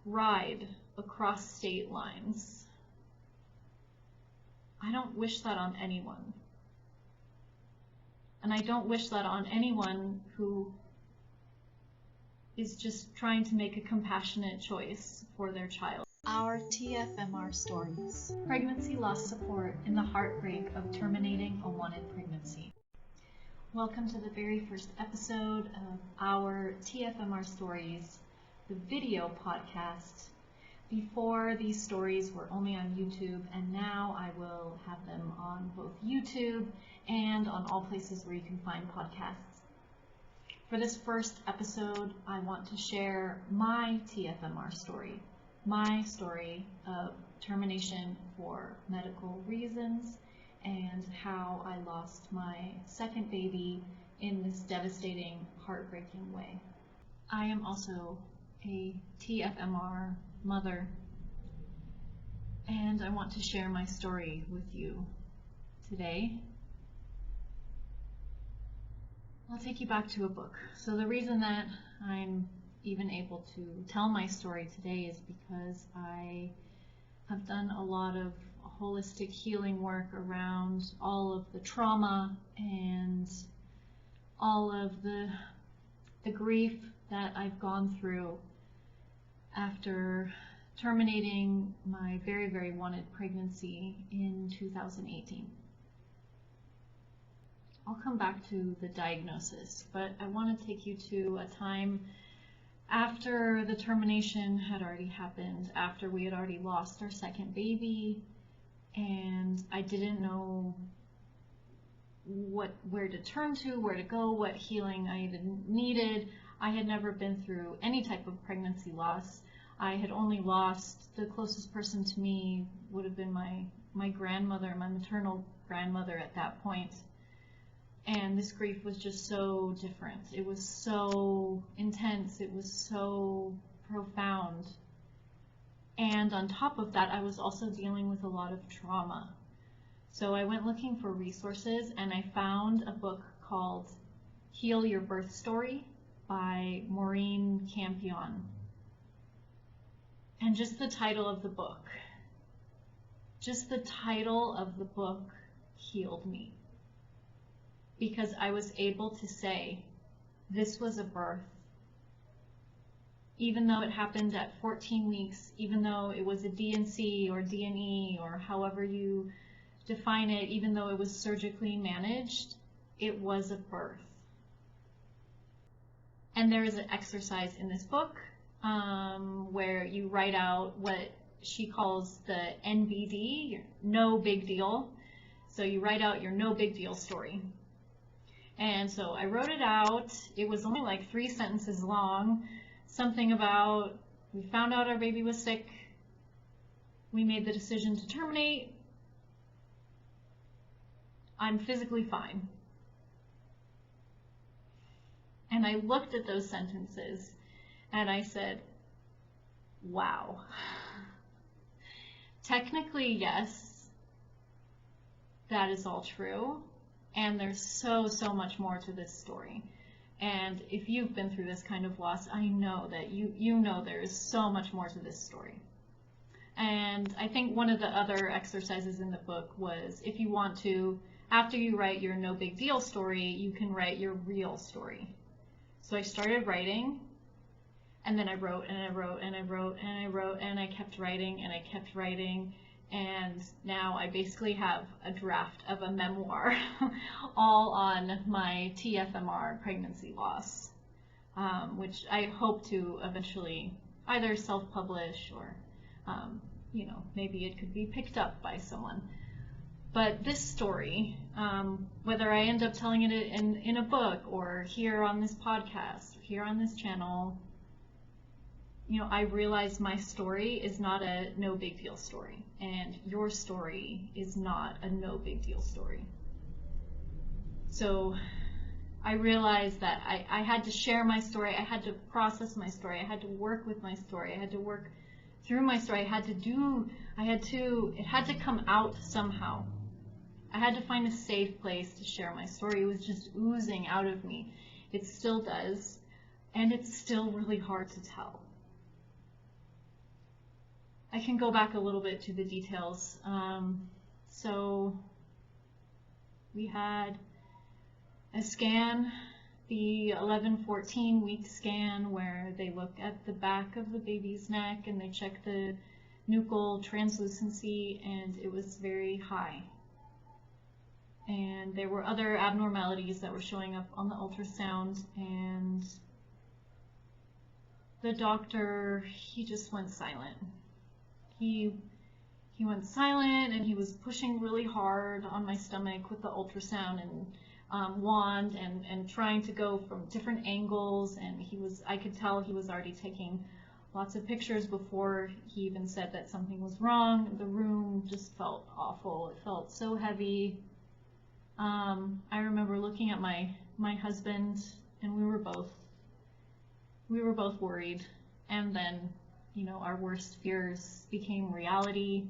ride across state lines. I don't wish that on anyone. And I don't wish that on anyone who is just trying to make a compassionate choice for their child. Our TFMR stories. Pregnancy loss support in the heartbreak of terminating a wanted pregnancy. Welcome to the very first episode of our TFMR stories, the video podcast. Before, these stories were only on YouTube, and now I will have them on both YouTube and on all places where you can find podcasts. For this first episode, I want to share my TFMR story, my story of termination for medical reasons, and how I lost my second baby in this devastating, heartbreaking way. I am also a TFMR mother, and I want to share my story with you today. I'll take you back to a book. So the reason that I'm even able to tell my story today is because I have done a lot of holistic healing work around all of the trauma and all of the grief that I've gone through after terminating my very, very wanted pregnancy in 2018. I'll come back to the diagnosis, but I want to take you to a time after the termination had already happened, after we had already lost our second baby, and I didn't know where to turn to, where to go, what healing I even needed. I had never been through any type of pregnancy loss. I had only lost, the closest person to me would have been my grandmother, my maternal grandmother at that point. And this grief was just so different. It was so intense. It was so profound. And on top of that, I was also dealing with a lot of trauma. So I went looking for resources, and I found a book called Heal Your Birth Story by Maureen Campion. And just the title of the book healed me. Because I was able to say, this was a birth. Even though it happened at 14 weeks, even though it was a D&C or D&E or however you define it, even though it was surgically managed, it was a birth. And there is an exercise in this book where you write out what she calls the NBD, your no big deal. So you write out your no big deal story. And so I wrote it out. It was only like 3 sentences long. Something about, we found out our baby was sick. We made the decision to terminate. I'm physically fine. And I looked at those sentences and I said, wow. Technically, yes, that is all true. And there's so much more to this story. And if you've been through this kind of loss, I know that you know there is so much more to this story. And I think one of the other exercises in the book was, if you want to, after you write your no big deal story, you can write your real story. So I started writing, and then I wrote, and I wrote, and I wrote, and I wrote, and I kept writing, and I kept writing. And now I basically have a draft of a memoir all on my TFMR pregnancy loss, which I hope to eventually either self-publish or, maybe it could be picked up by someone. But this story, whether I end up telling it in a book or here on this podcast or here on this channel, I realize my story is not a no big deal story, and your story is not a no big deal story. So I realized that I had to share my story, I had to process my story, I had to work with my story, I had to work through my story, it had to come out somehow. I had to find a safe place to share my story. It was just oozing out of me. It still does, and it's still really hard to tell. I can go back a little bit to the details. So we had a scan, the 11-14 week scan, where they look at the back of the baby's neck and they check the nuchal translucency, and it was very high. And there were other abnormalities that were showing up on the ultrasound, and the doctor, he just went silent. He went silent, and he was pushing really hard on my stomach with the ultrasound and wand, and trying to go from different angles, and I could tell he was already taking lots of pictures before he even said that something was wrong. The room just felt awful. It felt so heavy. I remember looking at my husband, and we were both worried. And then, our worst fears became reality,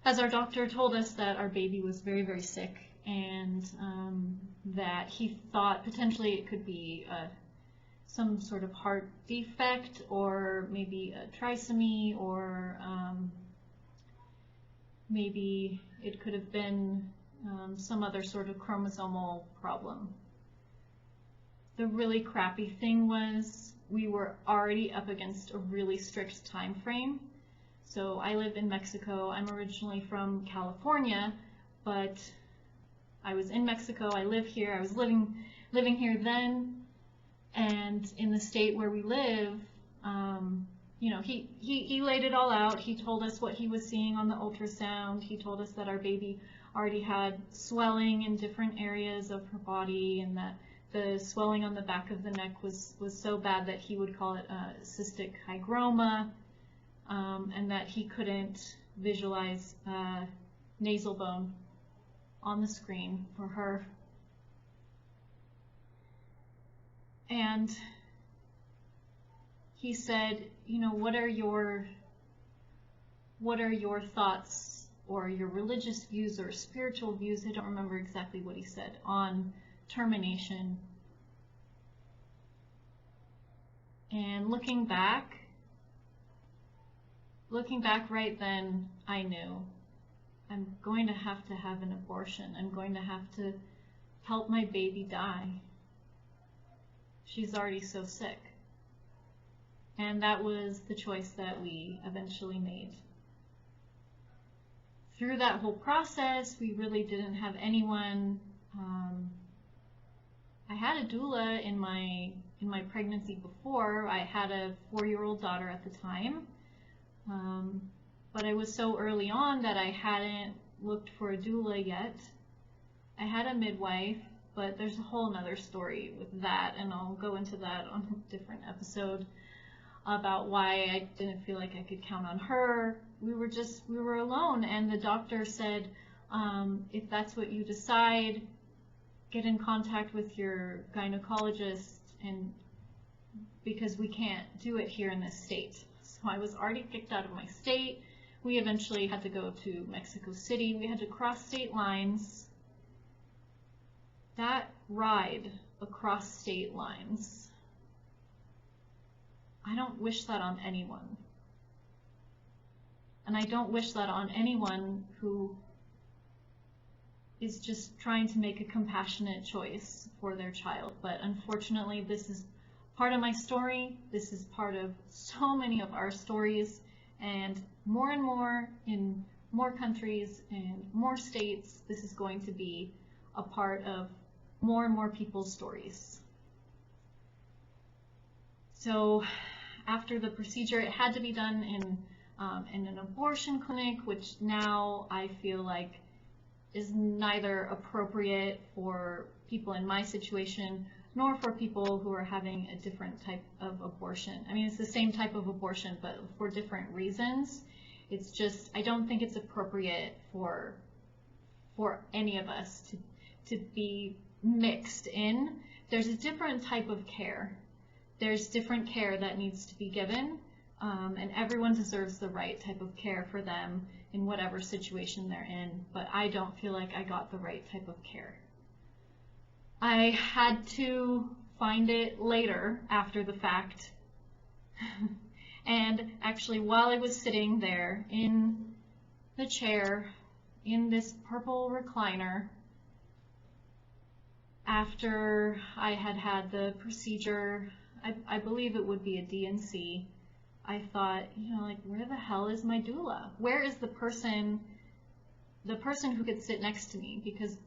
as our doctor told us that our baby was very, very sick, and that he thought potentially it could be some sort of heart defect, or maybe a trisomy, or maybe it could have been some other sort of chromosomal problem. The really crappy thing was we were already up against a really strict time frame. So I live in Mexico. I'm originally from California, but I was in Mexico. I live here. I was living here then, and in the state where we live, he laid it all out. He told us what he was seeing on the ultrasound. He told us that our baby already had swelling in different areas of her body, and that the swelling on the back of the neck was so bad that he would call it a cystic hygroma, and that he couldn't visualize nasal bone on the screen for her. And he said, what are your thoughts, or your religious views or spiritual views? I don't remember exactly what he said, on termination. And looking back right then, I knew I'm going to have an abortion. I'm going to have to help my baby die. She's already so sick. And that was the choice that we eventually made. Through that whole process, we really didn't have anyone. I had a doula in my pregnancy before. I had a 4-year-old daughter at the time, but I was so early on that I hadn't looked for a doula yet. I had a midwife, but there's a whole nother story with that, and I'll go into that on a different episode, about why I didn't feel like I could count on her. We were alone, and the doctor said, if that's what you decide, get in contact with your gynecologist, and because we can't do it here in this state. So I was already kicked out of my state. We eventually had to go to Mexico City. We had to cross state lines. That ride across state lines, I don't wish that on anyone. And I don't wish that on anyone who is just trying to make a compassionate choice for their child. But unfortunately, this is part of my story. This is part of so many of our stories, and more in more countries and more states, this is going to be a part of more and more people's stories. So after the procedure, it had to be done in an abortion clinic, which now I feel like is neither appropriate for people in my situation nor for people who are having a different type of abortion. I mean, it's the same type of abortion, but for different reasons. It's just, I don't think it's appropriate for any of us to be mixed in. There's a different type of care. There's different care that needs to be given, and everyone deserves the right type of care for them in whatever situation they're in, but I don't feel like I got the right type of care. I had to find it later, after the fact, And actually, while I was sitting there in the chair, in this purple recliner, after I had had the procedure, I believe it would be a D&C, I thought, like, where the hell is my doula? Where is the person who could sit next to me? Because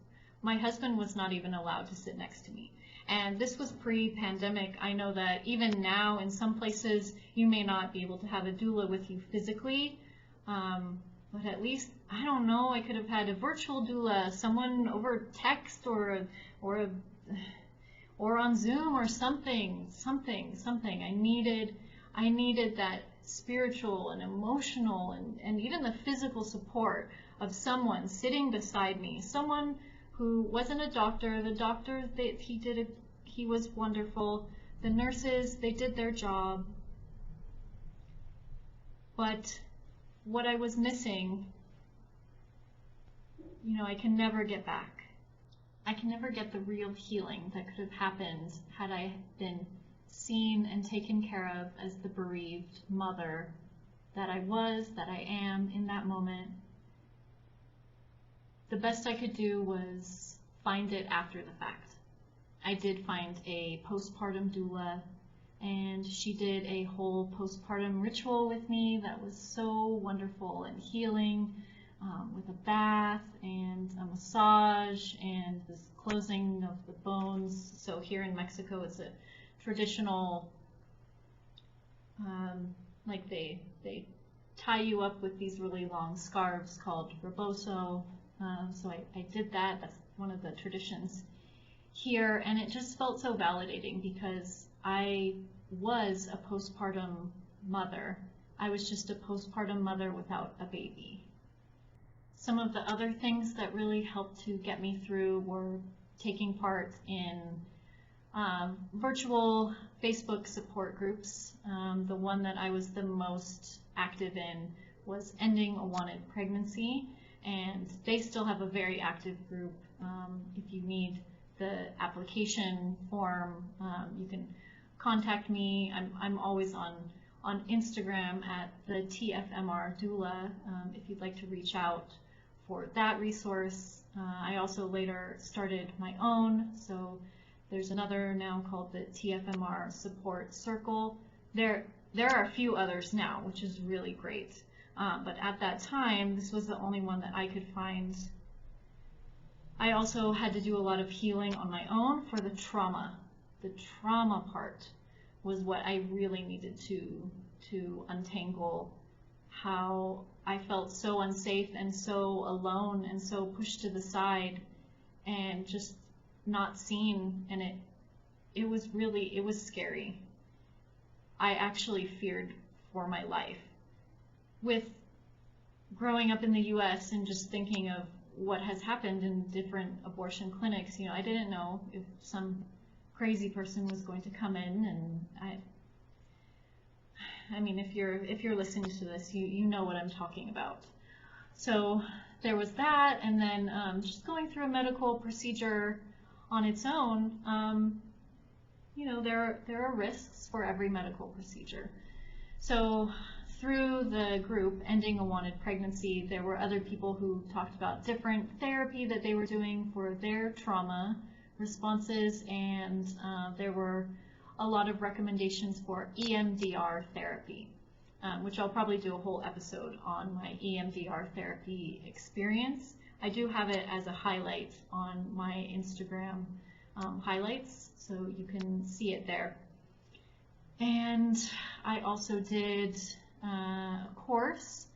my husband was not even allowed to sit next to me. And this was pre-pandemic. I know that even now in some places you may not be able to have a doula with you physically, but at least, I don't know, I could have had a virtual doula, someone over text or on Zoom or something. I needed that spiritual and emotional and even the physical support of someone sitting beside me, someone who wasn't a doctor. The doctor, he was wonderful. The nurses, they did their job. But what I was missing, I can never get back. I can never get the real healing that could have happened had I been seen and taken care of as the bereaved mother that I was, that I am in that moment. The best I could do was find it after the fact. I did find a postpartum doula, and she did a whole postpartum ritual with me that was so wonderful and healing, with a bath and a massage and this closing of the bones. So here in Mexico, it's a traditional, like they tie you up with these really long scarves called rebozo. So I did that. That's one of the traditions here, and it just felt so validating because I was a postpartum mother. I was just a postpartum mother without a baby. Some of the other things that really helped to get me through were taking part in virtual Facebook support groups. The one that I was the most active in was Ending a Wanted Pregnancy, and they still have a very active group. If you need the application form, you can contact me. I'm always on Instagram at the TFMR doula, if you'd like to reach out for that resource. I also later started my own, so there's another now called the TFMR Support Circle. There are a few others now, which is really great. But at that time, this was the only one that I could find. I also had to do a lot of healing on my own for the trauma. The trauma part was what I really needed to untangle. How I felt so unsafe and so alone and so pushed to the side and just not seen, and it was scary. I actually feared for my life. With growing up in the US and just thinking of what has happened in different abortion clinics, I didn't know if some crazy person was going to come in, and I mean, if you're listening to this, you know what I'm talking about. So there was that, and then just going through a medical procedure on its own, there are risks for every medical procedure. So through the group Ending a Wanted Pregnancy, there were other people who talked about different therapy that they were doing for their trauma responses, and there were a lot of recommendations for EMDR therapy, which I'll probably do a whole episode on my EMDR therapy experience. I do have it as a highlight on my Instagram highlights, so you can see it there. And I also did a course,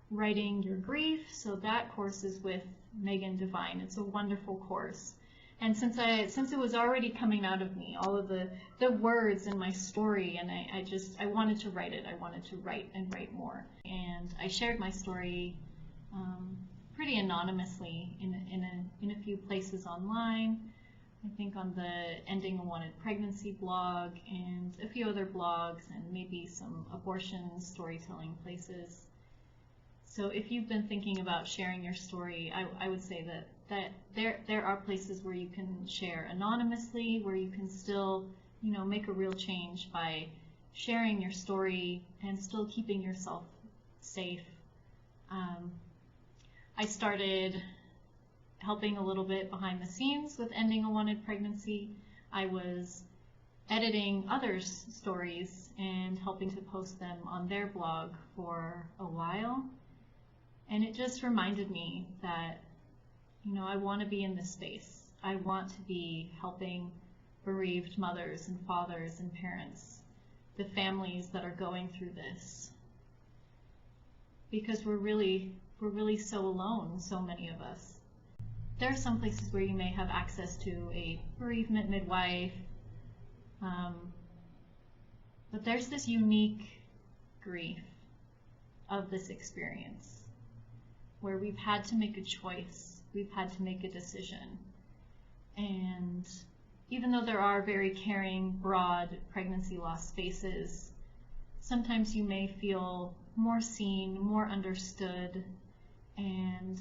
Writing Your Grief. So that course is with Megan Devine. It's a wonderful course. And since it was already coming out of me, all of the words in my story, and I wanted to write it. I wanted to write and write more. And I shared my story pretty anonymously in a few places online. I think on the Ending a Wanted Pregnancy blog and a few other blogs, and maybe some abortion storytelling places. So if you've been thinking about sharing your story, I would say that there are places where you can share anonymously, where you can still, make a real change by sharing your story and still keeping yourself safe. I started helping a little bit behind the scenes with ending a wanted pregnancy. I was editing others' stories and helping to post them on their blog for a while. And it just reminded me that, I want to be in this space. I want to be helping bereaved mothers and fathers and parents, the families that are going through this. Because we're really so alone, so many of us. There are some places where you may have access to a bereavement midwife, but there's this unique grief of this experience where we've had to make a choice, we've had to make a decision. And even though there are very caring, broad pregnancy loss spaces, sometimes you may feel more seen, more understood, and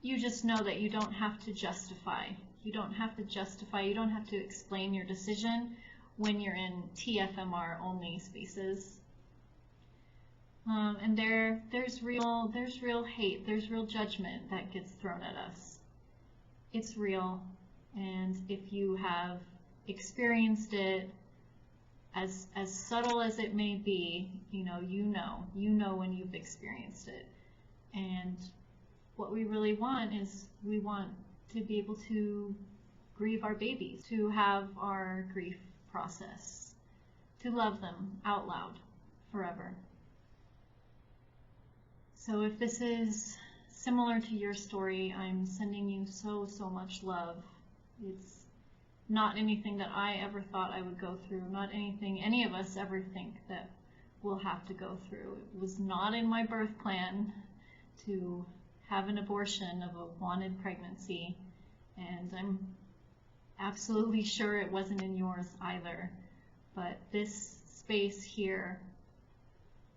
you just know that you don't have to justify. You don't have to explain your decision when you're in TFMR only spaces. And there's real hate, there's real judgment that gets thrown at us. It's real, and if you have experienced it, as subtle as it may be, you know when you've experienced it. And what we really want is we want to be able to grieve our babies, to have our grief process, to love them out loud forever. So if this is similar to your story, I'm sending you so much love. It's not anything that I ever thought I would go through, not anything any of us ever think that we'll have to go through. It was not in my birth plan to have an abortion of a wanted pregnancy, and I'm absolutely sure it wasn't in yours either. But this space here,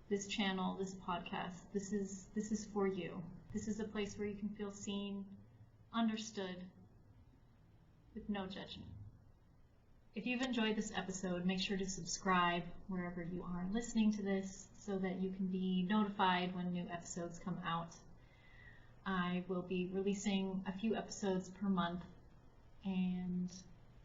this channel, this podcast, this is for you. This is a place where you can feel seen, understood, with no judgment. If you've enjoyed this episode, make sure to subscribe wherever you are listening to this so that you can be notified when new episodes come out. I will be releasing a few episodes per month, and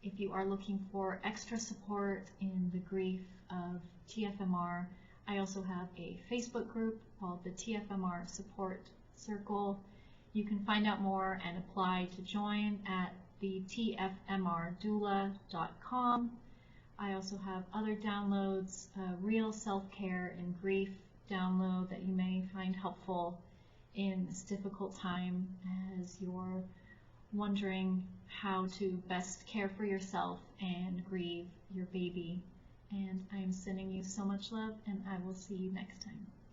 if you are looking for extra support in the grief of TFMR, I also have a Facebook group called the TFMR Support Circle. You can find out more and apply to join at the TFMRdoula.com. I also have other downloads, real self-care and grief download that you may find helpful in this difficult time as you're wondering how to best care for yourself and grieve your baby. And I am sending you so much love, and I will see you next time.